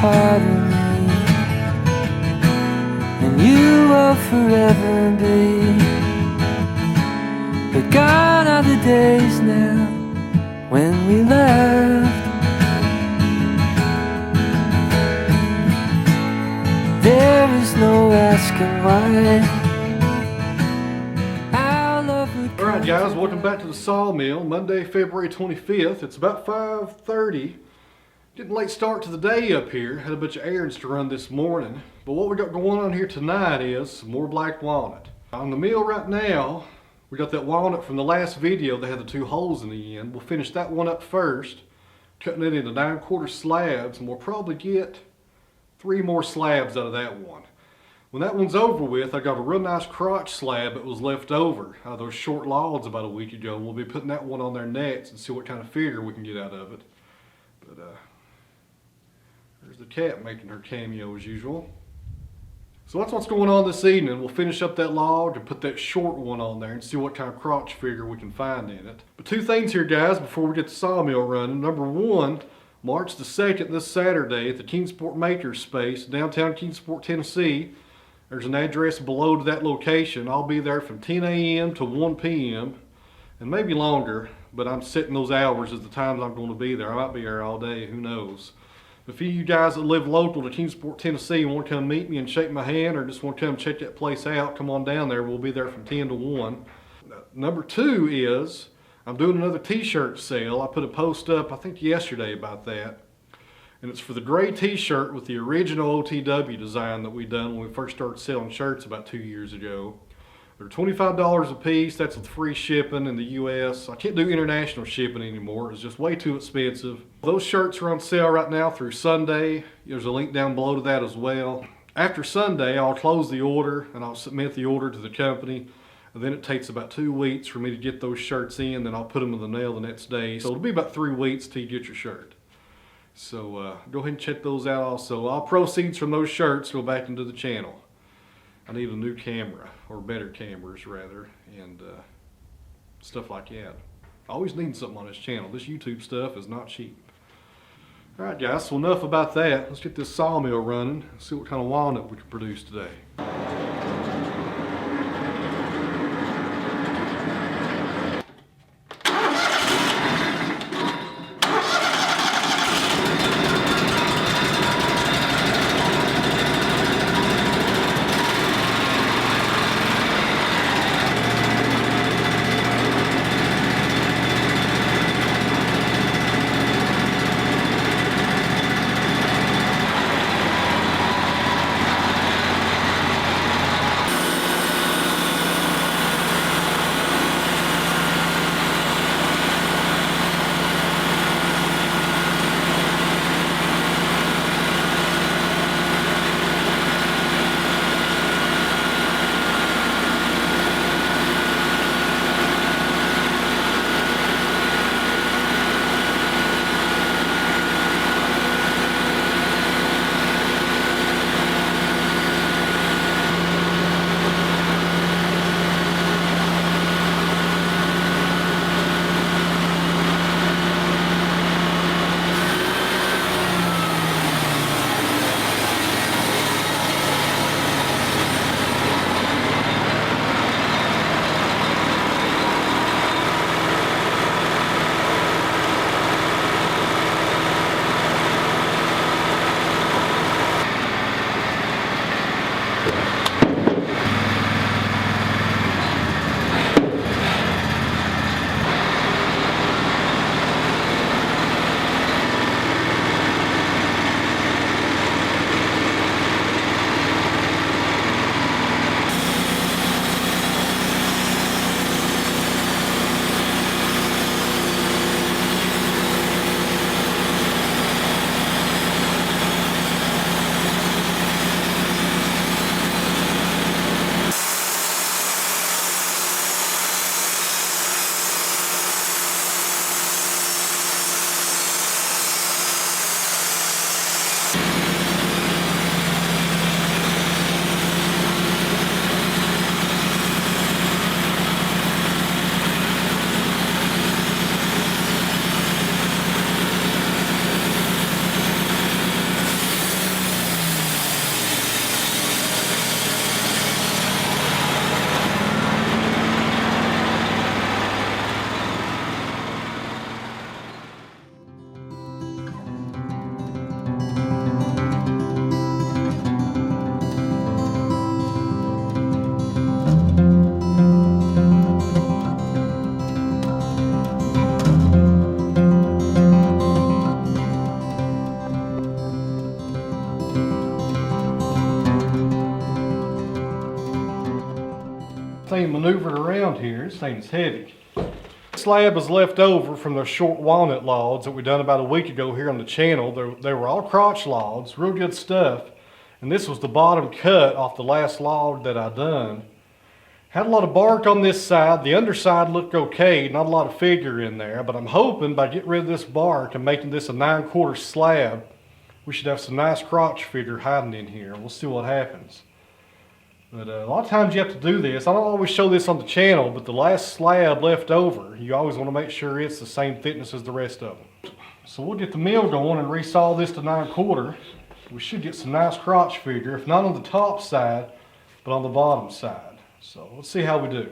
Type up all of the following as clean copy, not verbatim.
part of me, and you will forever be. But gone are the days now when we left. There is no asking why. Alright guys, welcome back to the sawmill. Monday, February 25th. It's about 5:30. Getting a late start to the day up here. Had a bunch of errands to run this morning. But what we got going on here tonight is some more black walnut. On the mill right now, we got that walnut from the last video that had the 2 holes in the end. We'll finish that one up first, cutting it into 9/4 slabs, and we'll probably get 3 more slabs out of that one. When that one's over with, I got a real nice crotch slab that was left over out of those short logs about a week ago. We'll be putting that one on there next and see what kind of figure we can get out of it. But there's the cat making her cameo as usual. So that's what's going on this evening. We'll finish up that log and put that short one on there and see what kind of crotch figure we can find in it. But 2 things here guys before we get the sawmill running. Number 1, March the 2nd, this Saturday at the Kingsport Maker Space, downtown Kingsport, Tennessee. There's an address below to that location. I'll be there from 10 a.m. to 1 p.m. and maybe longer, but I'm setting those hours as the times I'm going to be there. I might be there all day, who knows. If any of you guys that live local to Kingsport, Tennessee want to come meet me and shake my hand or just want to come check that place out, come on down there. We'll be there from 10 to 1. Number 2 is I'm doing another t-shirt sale. I put a post up, I think yesterday, about that. And it's for the gray t-shirt with the original OTW design that we done when we first started selling shirts about 2 years ago. They're $25 a piece. That's with free shipping in the US. I can't do international shipping anymore. It's just way too expensive. Those shirts are on sale right now through Sunday. There's a link down below to that as well. After Sunday, I'll close the order and I'll submit the order to the company. And then it takes about 2 weeks for me to get those shirts in. Then I'll put them in the mail the next day. So it'll be about 3 weeks till you get your shirt. So go ahead and check those out also. All proceeds from those shirts go back into the channel. I need a new camera, or better cameras rather, and stuff like that. I always need something on this channel. This YouTube stuff is not cheap. Alright guys, so enough about that. Let's get this sawmill running and see what kind of walnut we can produce today. around here. This thing's heavy. Slab is left over from those short walnut logs that we done about a week ago here on the channel. They were all crotch logs, real good stuff. And this was the bottom cut off the last log that I done. Had a lot of bark on this side. The underside looked okay, not a lot of figure in there, but I'm hoping by getting rid of this bark and making this a 9/4 slab, we should have some nice crotch figure hiding in here. We'll see what happens. But a lot of times you have to do this. I don't always show this on the channel, but the last slab left over, you always want to make sure it's the same thickness as the rest of them. So we'll get the mill going and resaw this to 9/4. We should get some nice crotch figure, if not on the top side, but on the bottom side. So let's see how we do.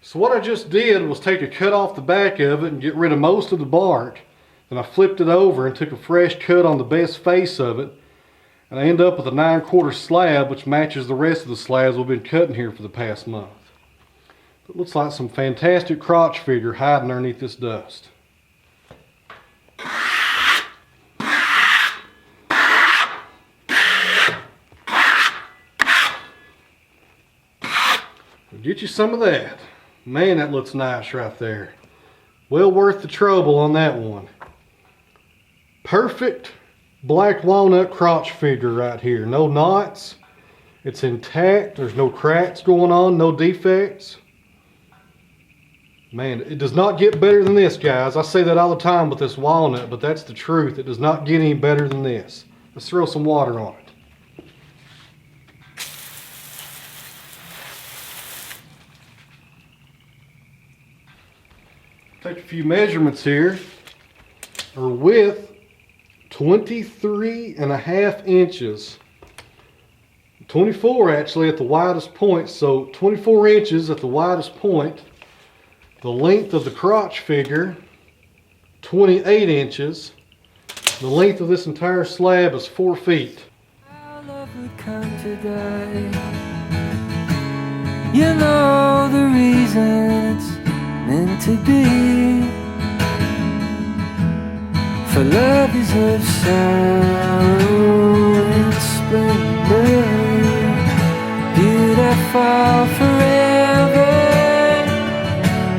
So what I just did was take a cut off the back of it and get rid of most of the bark. Then I flipped it over and took a fresh cut on the best face of it. And I end up with a 9/4 slab, which matches the rest of the slabs we've been cutting here for the past month. It looks like some fantastic crotch figure hiding underneath this dust. We'll get you some of that. Man, that looks nice right there. Well worth the trouble on that one. Perfect black walnut crotch figure right here. No knots. It's intact. There's no cracks going on, no defects. Man, it does not get better than this, guys. I say that all the time with this walnut, but that's the truth. It does not get any better than this. Let's throw some water on it. Take a few measurements here. Her width, 23.5 inches. 24 actually at the widest point, so 24 inches at the widest point. The length of the crotch figure, 28 inches. The length of this entire slab is 4 feet. Our love would come today. You know the reason it's meant to be. For love is of sorrow and splendor, beautiful forever.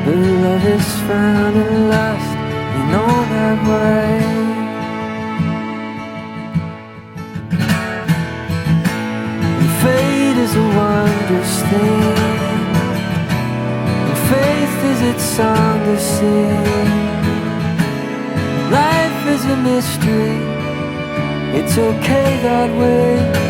But love is found and lost, you know that way. And fate is a wondrous thing, and faith is its song to sing. Life is a mystery, it's okay that way.